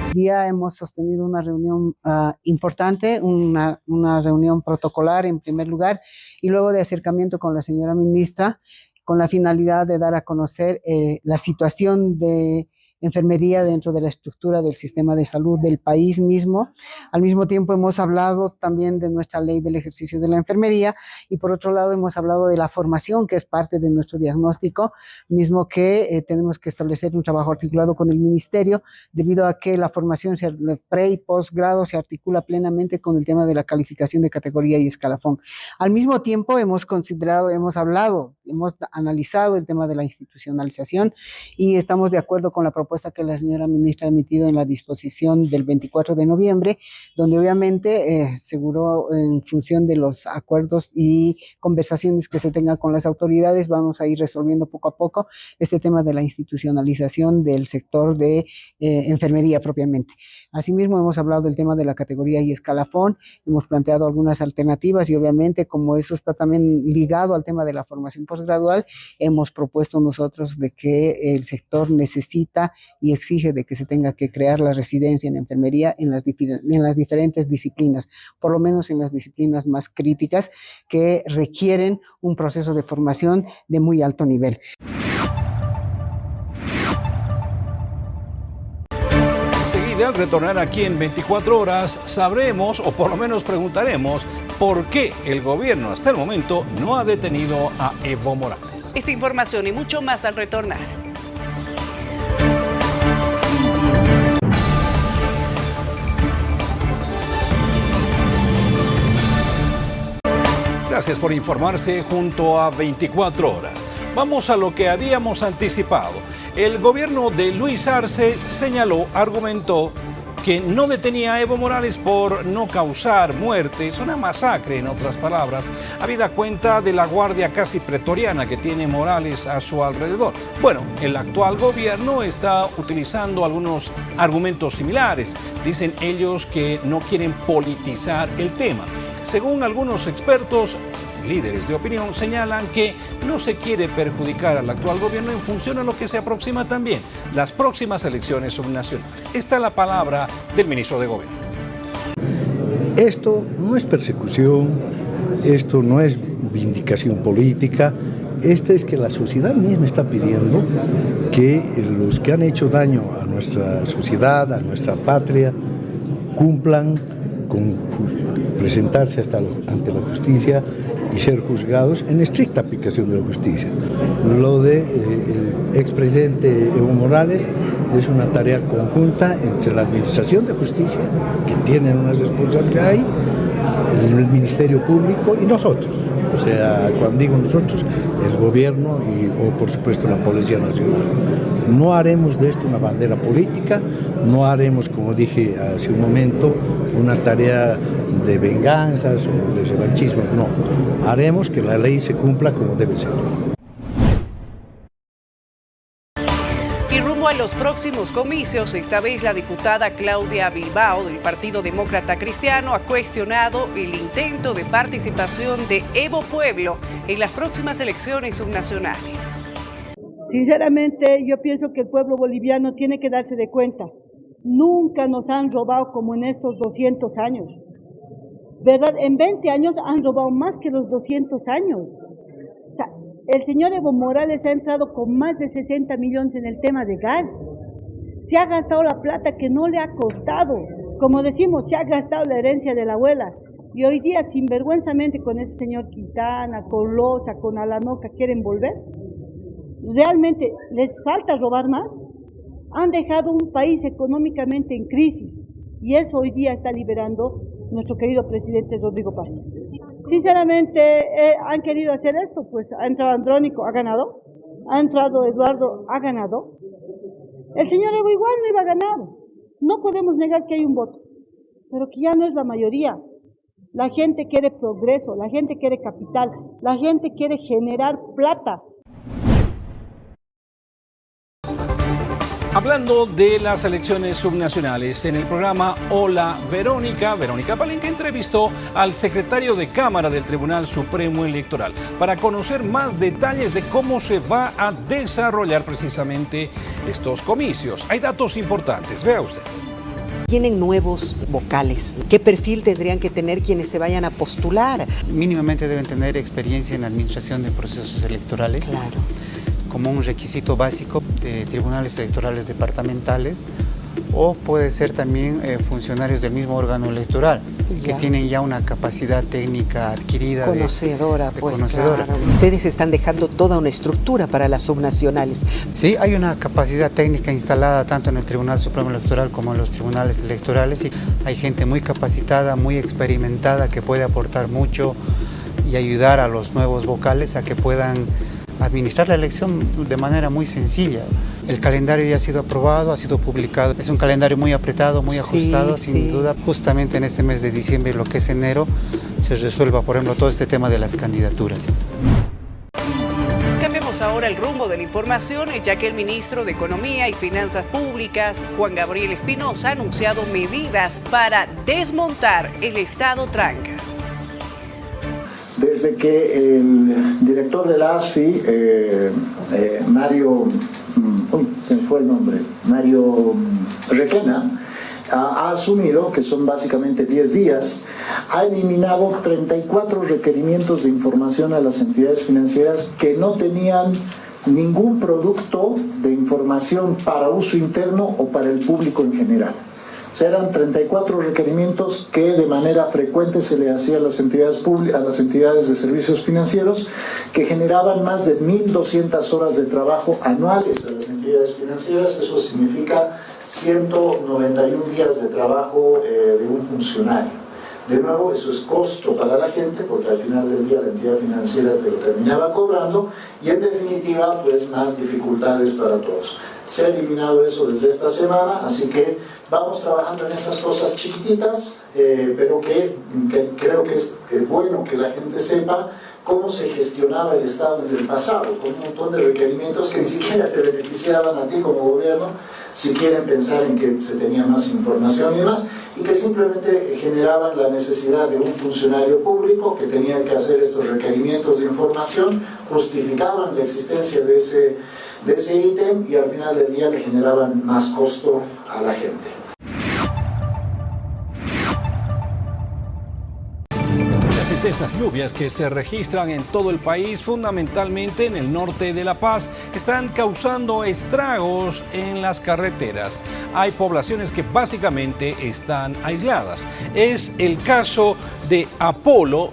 Hoy día hemos sostenido una reunión importante, una reunión protocolar en primer lugar, y luego de acercamiento con la señora ministra, con la finalidad de dar a conocer la situación de enfermería dentro de la estructura del sistema de salud del país mismo. Al mismo tiempo hemos hablado también de nuestra ley del ejercicio de la enfermería y por otro lado hemos hablado de la formación que es parte de nuestro diagnóstico, mismo que tenemos que establecer un trabajo articulado con el ministerio debido a que la formación de pre y posgrado se articula plenamente con el tema de la calificación de categoría y escalafón. Al mismo tiempo hemos analizado el tema de la institucionalización y estamos de acuerdo con la propuesta que la señora ministra ha emitido en la disposición del 24 de noviembre, donde obviamente seguro en función de los acuerdos y conversaciones que se tengan con las autoridades, vamos a ir resolviendo poco a poco este tema de la institucionalización del sector de enfermería propiamente. Asimismo, hemos hablado del tema de la categoría y escalafón, hemos planteado algunas alternativas y obviamente como eso está también ligado al tema de la formación posgradual, hemos propuesto nosotros de que el sector necesita y exige de que se tenga que crear la residencia en enfermería en las diferentes disciplinas, por lo menos en las disciplinas más críticas que requieren un proceso de formación de muy alto nivel. Enseguida, al retornar aquí en 24 horas, sabremos, o por lo menos preguntaremos, por qué el gobierno hasta el momento no ha detenido a Evo Morales. Esta información y mucho más al retornar. Gracias por informarse junto a 24 horas. Vamos a lo que habíamos anticipado. El gobierno de Luis Arce argumentó que no detenía a Evo Morales por no causar muertes, una masacre en otras palabras, habida cuenta de la guardia casi pretoriana que tiene Morales a su alrededor. Bueno, el actual gobierno está utilizando algunos argumentos similares. Dicen ellos que no quieren politizar el tema. Según algunos expertos, líderes de opinión señalan que no se quiere perjudicar al actual gobierno en función a lo que se aproxima también las próximas elecciones subnacionales. Esta es la palabra del ministro de Gobierno. Esto no es persecución, esto no es vindicación política, esto es que la sociedad misma está pidiendo que los que han hecho daño a nuestra sociedad, a nuestra patria, cumplan con presentarse ante la justicia y ser juzgados en estricta aplicación de la justicia. Lo de el expresidente Evo Morales es una tarea conjunta entre la Administración de Justicia, que tienen una responsabilidad ahí, el Ministerio Público y nosotros. O sea, cuando digo nosotros, el gobierno o por supuesto la Policía Nacional. No haremos de esto una bandera política, no haremos, como dije hace un momento, una tarea de venganzas o de revanchismo, no. Haremos que la ley se cumpla como debe ser. Y rumbo a los próximos comicios, esta vez la diputada Claudia Bilbao del Partido Demócrata Cristiano ha cuestionado el intento de participación de Evo Pueblo en las próximas elecciones subnacionales. Sinceramente, yo pienso que el pueblo boliviano tiene que darse de cuenta. Nunca nos han robado como en estos 200 años. ¿Verdad? En 20 años han robado más que los 200 años. O sea, El señor Evo Morales ha entrado con más de 60 millones en el tema de gas. Se ha gastado la plata que no le ha costado. Como decimos, se ha gastado la herencia de la abuela. Y hoy día, sinvergüenzamente, con ese señor Quintana, con Loza, con Alanoca, quieren volver. ¿Realmente les falta robar más? Han dejado un país económicamente en crisis. Y eso hoy día está liberando nuestro querido presidente Rodrigo Paz. Sinceramente, han querido hacer esto, pues ha entrado Andrónico, ha ganado. Ha entrado Eduardo, ha ganado. El señor Evo igual no iba a ganar. No podemos negar que hay un voto, pero que ya no es la mayoría. La gente quiere progreso, la gente quiere capital, la gente quiere generar plata. Hablando de las elecciones subnacionales, en el programa Hola Verónica Palenque entrevistó al secretario de Cámara del Tribunal Supremo Electoral para conocer más detalles de cómo se va a desarrollar precisamente estos comicios. Hay datos importantes, vea usted. Tienen nuevos vocales. ¿Qué perfil tendrían que tener quienes se vayan a postular? Mínimamente deben tener experiencia en administración de procesos electorales. Claro. Como un requisito básico de tribunales electorales departamentales, o puede ser también funcionarios del mismo órgano electoral, que tienen ya una capacidad técnica adquirida. Conocedora, conocedora. Claro. Ustedes están dejando toda una estructura para las subnacionales. Sí, hay una capacidad técnica instalada tanto en el Tribunal Supremo Electoral como en los tribunales electorales, y hay gente muy capacitada, muy experimentada, que puede aportar mucho y ayudar a los nuevos vocales a que puedan administrar la elección de manera muy sencilla. El calendario ya ha sido aprobado, ha sido publicado. Es un calendario muy apretado, muy ajustado, sin duda. Justamente en este mes de diciembre, lo que es enero, se resuelva, por ejemplo, todo este tema de las candidaturas. Cambiemos ahora el rumbo de la información, ya que el ministro de Economía y Finanzas Públicas, Juan Gabriel Espinosa, ha anunciado medidas para desmontar el Estado tranca. Desde que el director de la ASFI, Mario Requena, ha asumido, que son básicamente 10 días, ha eliminado 34 requerimientos de información a las entidades financieras que no tenían ningún producto de información para uso interno o para el público en general. O sea, eran 34 requerimientos que de manera frecuente se le hacía a las entidades públicas, a las entidades de servicios financieros, que generaban más de 1.200 horas de trabajo anuales a las entidades financieras. Eso significa 191 días de trabajo de un funcionario. De nuevo, eso es costo para la gente, porque al final del día la entidad financiera te lo terminaba cobrando, y en definitiva, pues más dificultades para todos. Se ha eliminado eso desde esta semana, así que vamos trabajando en esas cosas chiquititas, pero que creo que es bueno que la gente sepa cómo se gestionaba el Estado en el pasado, con un montón de requerimientos que ni siquiera te beneficiaban a ti como gobierno, si quieren pensar en que se tenía más información y demás, y que simplemente generaban la necesidad de un funcionario público que tenía que hacer estos requerimientos de información, justificaban la existencia de ese ítem, y al final del día le generaban más costo a la gente. Las intensas lluvias que se registran en todo el país, fundamentalmente en el norte de La Paz, están causando estragos en las carreteras. Hay poblaciones que básicamente están aisladas. Es el caso de Apolo,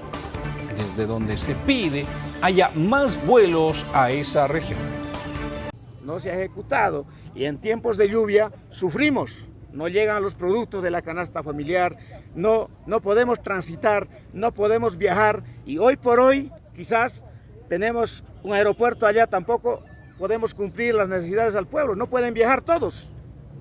desde donde se pide haya más vuelos a esa región. No se ha ejecutado, y en tiempos de lluvia sufrimos. No llegan los productos de la canasta familiar, no podemos transitar, no podemos viajar, y hoy por hoy quizás tenemos un aeropuerto allá, tampoco podemos cumplir las necesidades al pueblo, no pueden viajar todos,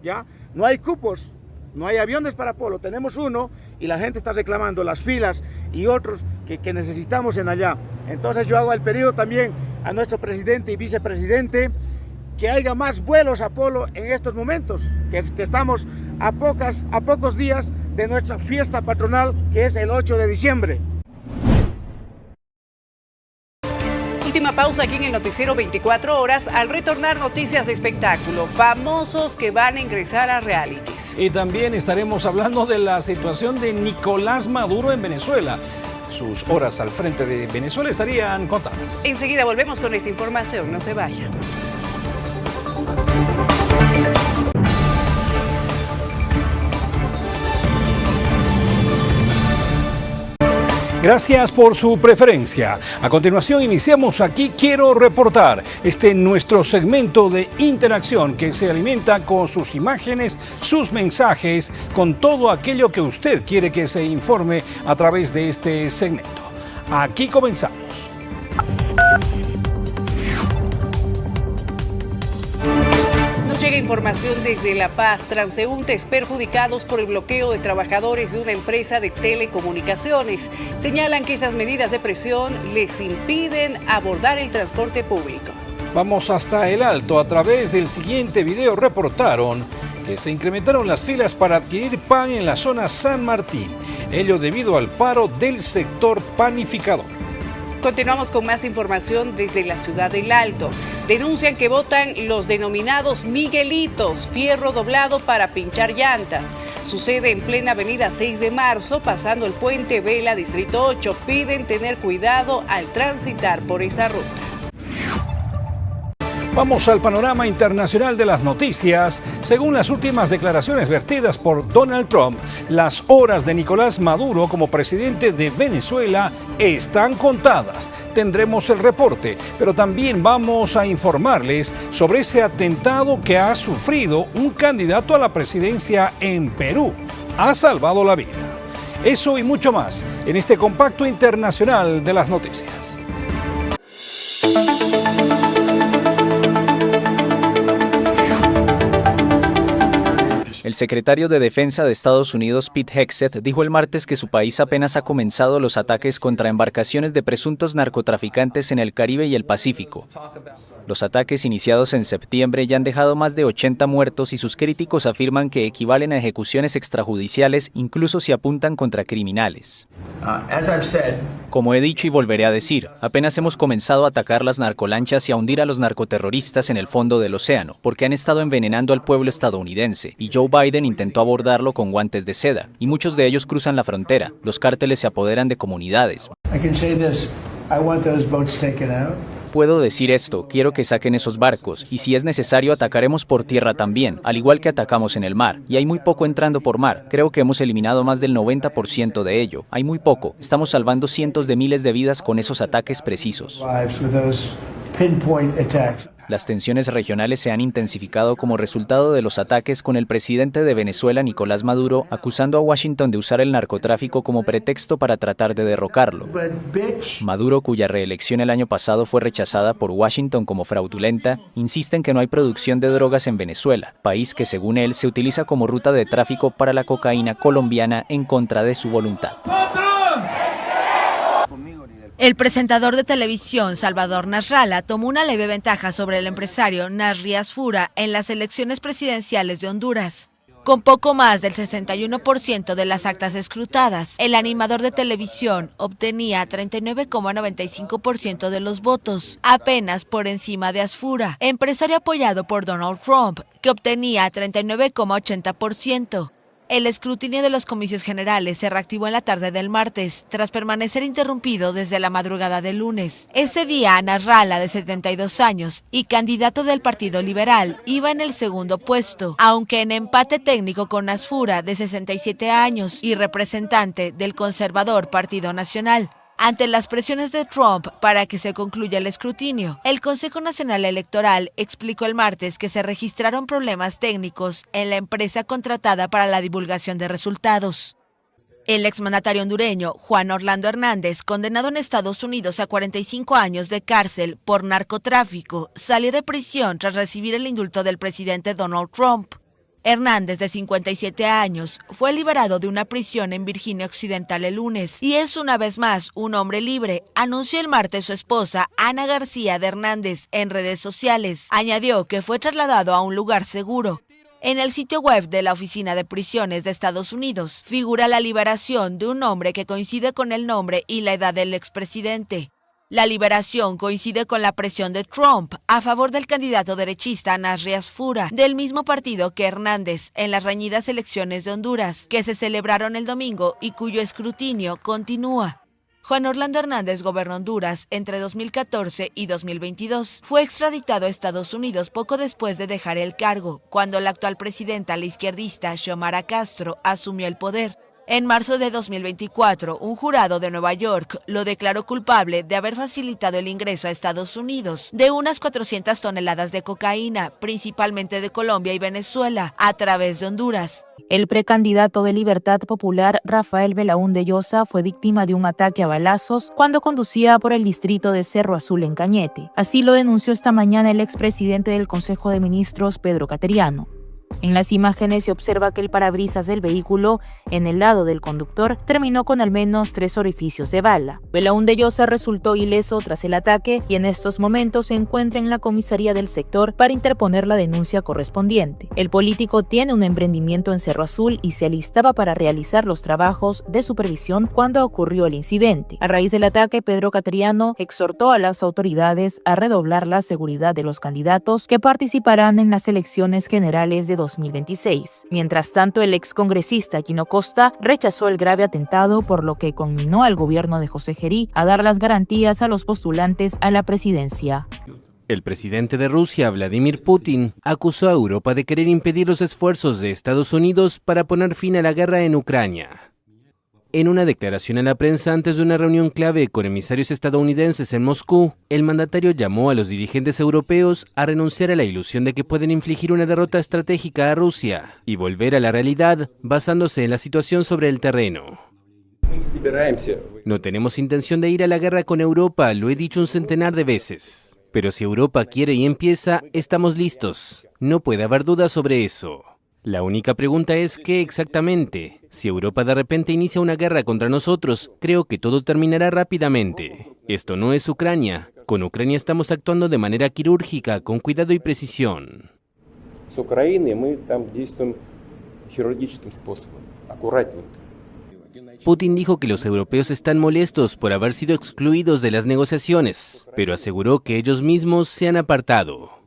¿ya? No hay cupos, no hay aviones para Apolo, tenemos uno y la gente está reclamando las filas y otros que necesitamos en allá. Entonces yo hago el pedido también a nuestro presidente y vicepresidente que haya más vuelos a Apolo en estos momentos, que estamos a pocos días de nuestra fiesta patronal, que es el 8 de diciembre. Última pausa aquí en el noticiero 24 horas. Al retornar, noticias de espectáculo, famosos que van a ingresar a realities. Y también estaremos hablando de la situación de Nicolás Maduro en Venezuela. sus horas al frente de Venezuela estarían contadas. Enseguida volvemos con esta información, no se vayan. Gracias por su preferencia. A continuación iniciamos Aquí Quiero Reportar, nuestro segmento de interacción que se alimenta con sus imágenes, sus mensajes, con todo aquello que usted quiere que se informe a través de este segmento. Aquí comenzamos. Llega información desde La Paz. Transeúntes perjudicados por el bloqueo de trabajadores de una empresa de telecomunicaciones señalan que esas medidas de presión les impiden abordar el transporte público. Vamos hasta El Alto. A través del siguiente video reportaron que se incrementaron las filas para adquirir pan en la zona San Martín, ello debido al paro del sector panificador. Continuamos con más información desde la ciudad del Alto. Denuncian que botan los denominados Miguelitos, fierro doblado para pinchar llantas. Sucede en plena avenida 6 de marzo, pasando el puente Vela, Distrito 8. Piden tener cuidado al transitar por esa ruta. Vamos al panorama internacional de las noticias. Según las últimas declaraciones vertidas por Donald Trump, las horas de Nicolás Maduro como presidente de Venezuela están contadas. Tendremos el reporte, pero también vamos a informarles sobre ese atentado que ha sufrido un candidato a la presidencia en Perú. Ha salvado la vida. Eso y mucho más en este compacto internacional de las noticias. El secretario de Defensa de Estados Unidos, Pete Hegseth, dijo el martes que su país apenas ha comenzado los ataques contra embarcaciones de presuntos narcotraficantes en el Caribe y el Pacífico. Los ataques iniciados en septiembre ya han dejado más de 80 muertos y sus críticos afirman que equivalen a ejecuciones extrajudiciales incluso si apuntan contra criminales. Como he dicho y volveré a decir, apenas hemos comenzado a atacar las narcolanchas y a hundir a los narcoterroristas en el fondo del océano, porque han estado envenenando al pueblo estadounidense, y Joe Biden intentó abordarlo con guantes de seda, y muchos de ellos cruzan la frontera. Los cárteles se apoderan de comunidades. Puedo decir esto, quiero que saquen esos barcos, y si es necesario atacaremos por tierra también, al igual que atacamos en el mar, y hay muy poco entrando por mar, creo que hemos eliminado más del 90% de ello, hay muy poco, estamos salvando cientos de miles de vidas con esos ataques precisos. Las tensiones regionales se han intensificado como resultado de los ataques con el presidente de Venezuela, Nicolás Maduro, acusando a Washington de usar el narcotráfico como pretexto para tratar de derrocarlo. Maduro, cuya reelección el año pasado fue rechazada por Washington como fraudulenta, insiste en que no hay producción de drogas en Venezuela, país que según él se utiliza como ruta de tráfico para la cocaína colombiana en contra de su voluntad. El presentador de televisión Salvador Nasrallah tomó una leve ventaja sobre el empresario Nasri Asfura en las elecciones presidenciales de Honduras. Con poco más del 61% de las actas escrutadas, el animador de televisión obtenía 39,95% de los votos, apenas por encima de Asfura, empresario apoyado por Donald Trump, que obtenía 39,80%. El escrutinio de los comicios generales se reactivó en la tarde del martes, tras permanecer interrumpido desde la madrugada del lunes. Ese día, Nasrallah, de 72 años y candidato del Partido Liberal, iba en el segundo puesto, aunque en empate técnico con Asfura, de 67 años y representante del conservador Partido Nacional. Ante las presiones de Trump para que se concluya el escrutinio, el Consejo Nacional Electoral explicó el martes que se registraron problemas técnicos en la empresa contratada para la divulgación de resultados. El exmandatario hondureño Juan Orlando Hernández, condenado en Estados Unidos a 45 años de cárcel por narcotráfico, salió de prisión tras recibir el indulto del presidente Donald Trump. Hernández, de 57 años, fue liberado de una prisión en Virginia Occidental el lunes y es una vez más un hombre libre, anunció el martes su esposa Ana García de Hernández en redes sociales. Añadió que fue trasladado a un lugar seguro. En el sitio web de la Oficina de Prisiones de Estados Unidos figura la liberación de un hombre que coincide con el nombre y la edad del expresidente. La liberación coincide con la presión de Trump a favor del candidato derechista Nasri Asfura, del mismo partido que Hernández, en las reñidas elecciones de Honduras, que se celebraron el domingo y cuyo escrutinio continúa. Juan Orlando Hernández gobernó Honduras entre 2014 y 2022. Fue extraditado a Estados Unidos poco después de dejar el cargo, cuando la actual presidenta, la izquierdista Xiomara Castro, asumió el poder. En marzo de 2024, un jurado de Nueva York lo declaró culpable de haber facilitado el ingreso a Estados Unidos de unas 400 toneladas de cocaína, principalmente de Colombia y Venezuela, a través de Honduras. El precandidato de Libertad Popular, Rafael Belaúnde Llosa, fue víctima de un ataque a balazos cuando conducía por el distrito de Cerro Azul en Cañete. Así lo denunció esta mañana el expresidente del Consejo de Ministros, Pedro Cateriano. En las imágenes se observa que el parabrisas del vehículo, en el lado del conductor, terminó con al menos 3 orificios de bala. Belaúnde Llosa resultó ileso tras el ataque y en estos momentos se encuentra en la comisaría del sector para interponer la denuncia correspondiente. El político tiene un emprendimiento en Cerro Azul y se alistaba para realizar los trabajos de supervisión cuando ocurrió el incidente. A raíz del ataque, Pedro Cateriano exhortó a las autoridades a redoblar la seguridad de los candidatos que participarán en las elecciones generales de 2026. Mientras tanto, el excongresista Quino Costa rechazó el grave atentado, por lo que conminó al gobierno de José Gerí a dar las garantías a los postulantes a la presidencia. El presidente de Rusia, Vladimir Putin, acusó a Europa de querer impedir los esfuerzos de Estados Unidos para poner fin a la guerra en Ucrania. En una declaración a la prensa antes de una reunión clave con emisarios estadounidenses en Moscú, el mandatario llamó a los dirigentes europeos a renunciar a la ilusión de que pueden infligir una derrota estratégica a Rusia y volver a la realidad basándose en la situación sobre el terreno. No tenemos intención de ir a la guerra con Europa, lo he dicho un centenar de veces. Pero si Europa quiere y empieza, estamos listos. No puede haber duda sobre eso. La única pregunta es ¿qué exactamente? Si Europa de repente inicia una guerra contra nosotros, creo que todo terminará rápidamente. Esto no es Ucrania. Con Ucrania estamos actuando de manera quirúrgica, con cuidado y precisión. Putin dijo que los europeos están molestos por haber sido excluidos de las negociaciones, pero aseguró que ellos mismos se han apartado.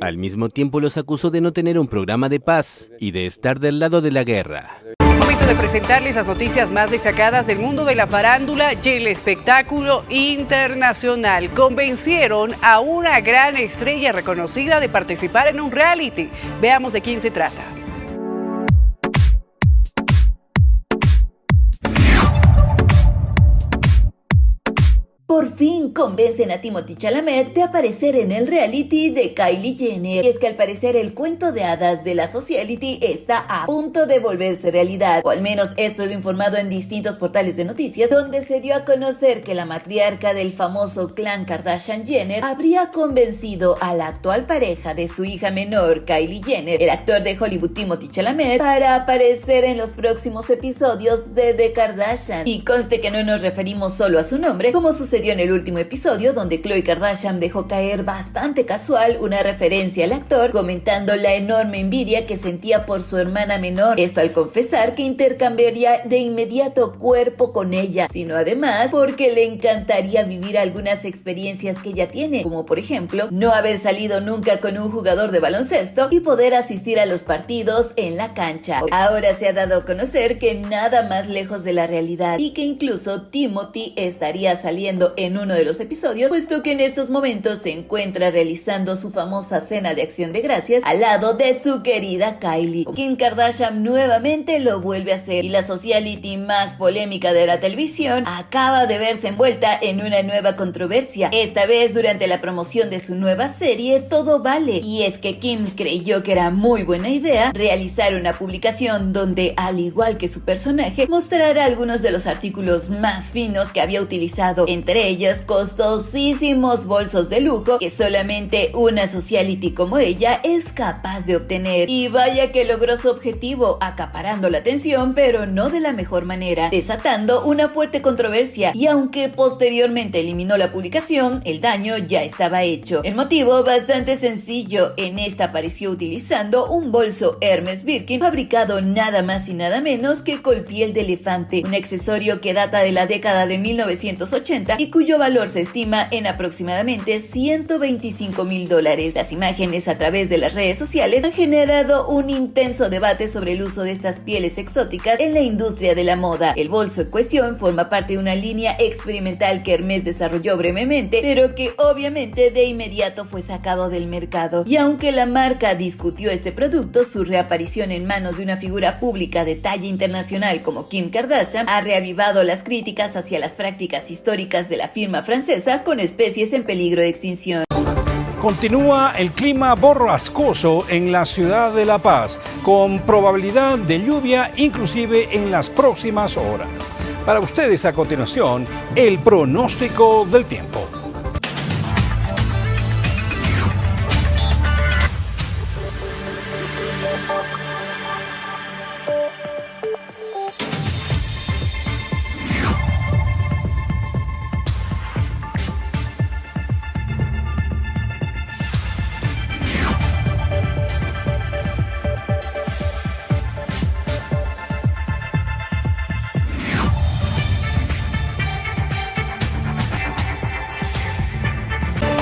Al mismo tiempo los acusó de no tener un programa de paz y de estar del lado de la guerra. Momento de presentarles las noticias más destacadas del mundo de la farándula y el espectáculo internacional. Convencieron a una gran estrella reconocida de participar en un reality. Veamos de quién se trata. Por fin convencen a Timothée Chalamet de aparecer en el reality de Kylie Jenner. Y es que al parecer el cuento de hadas de la Sociality está a punto de volverse realidad. O al menos esto es lo informado en distintos portales de noticias, donde se dio a conocer que la matriarca del famoso clan Kardashian Jenner habría convencido a la actual pareja de su hija menor, Kylie Jenner, el actor de Hollywood Timothée Chalamet, para aparecer en los próximos episodios de The Kardashian. Y conste que no nos referimos solo a su nombre, como sucedió en el último episodio, donde Khloe Kardashian dejó caer bastante casual una referencia al actor, comentando la enorme envidia que sentía por su hermana menor. Esto al confesar que intercambiaría de inmediato cuerpo con ella, sino además porque le encantaría vivir algunas experiencias que ella tiene, como por ejemplo, no haber salido nunca con un jugador de baloncesto y poder asistir a los partidos en la cancha. Ahora se ha dado a conocer que nada más lejos de la realidad y que incluso Timothy estaría saliendo en uno de los episodios, puesto que en estos momentos se encuentra realizando su famosa cena de acción de gracias al lado de su querida Kylie. Kim Kardashian nuevamente lo vuelve a hacer y la sociality más polémica de la televisión acaba de verse envuelta en una nueva controversia, esta vez durante la promoción de su nueva serie Todo Vale. Y es que Kim creyó que era muy buena idea realizar una publicación donde, al igual que su personaje, mostrará algunos de los artículos más finos que había utilizado, entre ellos costosísimos bolsos de lujo que solamente una sociality como ella es capaz de obtener. Y vaya que logró su objetivo, acaparando la atención, pero no de la mejor manera, desatando una fuerte controversia. Y aunque posteriormente eliminó la publicación, el daño ya estaba hecho. El motivo bastante sencillo: en esta apareció utilizando un bolso Hermes Birkin fabricado nada más y nada menos que con piel de elefante, un accesorio que data de la década de 1980 y cuyo valor se estima en aproximadamente $125.000. Las imágenes a través de las redes sociales han generado un intenso debate sobre el uso de estas pieles exóticas en la industria de la moda. El bolso en cuestión forma parte de una línea experimental que Hermès desarrolló brevemente, pero que obviamente de inmediato fue sacado del mercado. Y aunque la marca discutió este producto, su reaparición en manos de una figura pública de talla internacional como Kim Kardashian ha reavivado las críticas hacia las prácticas históricas de la firma francesa con especies en peligro de extinción. Continúa el clima borrascoso en la ciudad de La Paz, con probabilidad de lluvia inclusive en las próximas horas. Para ustedes a continuación, el pronóstico del tiempo.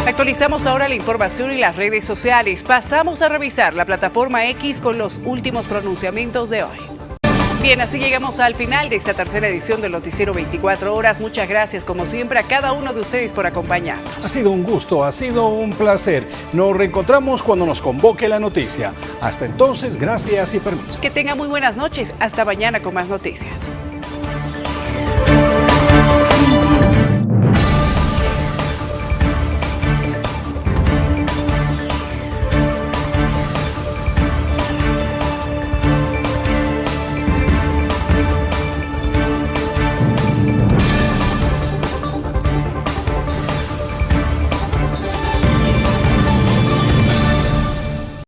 Actualizamos ahora la información en las redes sociales. Pasamos a revisar la plataforma X con los últimos pronunciamientos de hoy. Bien, así llegamos al final de esta tercera edición del Noticiero 24 Horas. Muchas gracias, como siempre, a cada uno de ustedes por acompañarnos. Ha sido un gusto, ha sido un placer. Nos reencontramos cuando nos convoque la noticia. Hasta entonces, gracias y permiso. Que tengan muy buenas noches. Hasta mañana con más noticias.